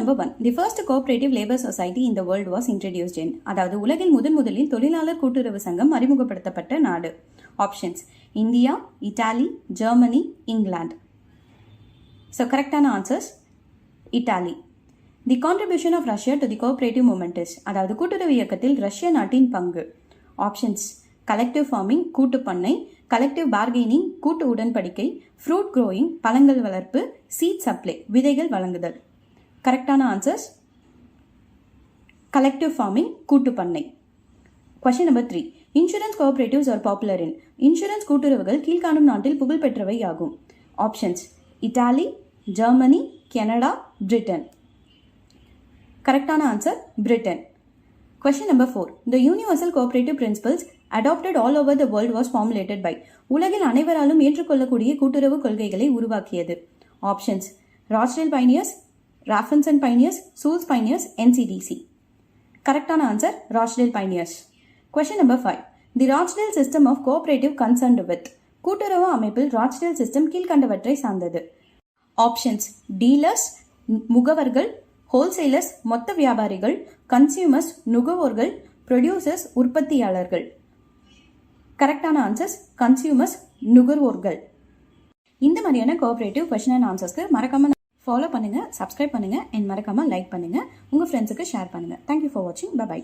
number 1. The first cooperative labor society in the world was introduced in. அதாவது உலகில் முதலில் தொழிலாளர் கூட்டுறவு சங்கம் அறிமுகப்படுத்தப்பட்ட நாடு. Options India, Italy, Germany, England. So கரெக்டான answers Italy. The contribution of Russia to the cooperative movement is. அதாவது கூட்டுறவு இயக்கத்தில் ரஷ்ய நாட்டின் பங்கு. ஆப்ஷன்ஸ் கலெக்டிவ் ஃபார்மிங் கூட்டு பண்ணை, கலெக்டிவ் பார்கெனிங் கூட்டு உடன்படிக்கை, ஃப்ரூட் க்ரோயிங் பழங்கள் வளர்ப்பு, சீட் சப்ளை விதைகள் வழங்குதல். கரெக்டான ஆன்சர்ஸ் கலெக்டிவ் ஃபார்மிங் கூட்டு பண்ணை. Question number 3. Insurance cooperatives are popular in. Insurance கூட்டுறவுகள் கீழ்காணும் நாட்டில் புகழ்பெற்றவை ஆகும். Options Italy, Germany, Canada, Britain. கரெக்டான answer Britain. Question number 4. The universal cooperative principles adopted all over the world was formulated by. உலகில் அனைவராலும் ஏற்றுக்கொள்ளக்கூடிய கூட்டுறவு கொள்கைகளை உருவாக்கியது. Options Rochdale pioneers, Raiffeisen pioneers, Schulze pioneers, NCDC. கரெக்டான answer Rochdale pioneers. Question number 5. The Rochdale system of cooperative concerned with. கூட்டுறவு அமைப்பில் ராச்டெல் system கீழ்கண்டவற்றை சார்ந்தது. ஆப்ஷன்ஸ் டீலர்ஸ் முகவர்கள், ஹோல்சேலர்ஸ் மொத்த வியாபாரிகள், கன்சியூமர்ஸ் நுகர்வோர்கள், ப்ரொடியூசர்ஸ் உற்பத்தியாளர்கள். கரெக்டான ஆன்சர்ஸ் கன்சியூமர்ஸ் நுகர்வோர்கள். இந்த மாதிரியான கோஆபரேட்டிவ் கொஸ்டின் அண்ட் ஆன்சர்ஸ்க்கு மறக்காம ஃபாலோ பண்ணுங்க, சப்ஸ்கிரைப் பண்ணுங்க, அண்ட் மறக்காம லைக் பண்ணுங்க, உங்க ஃப்ரெண்ட்ஸுக்கு ஷேர் பண்ணுங்க. தேங்க்யூ ஃபார் வாட்சிங். பை.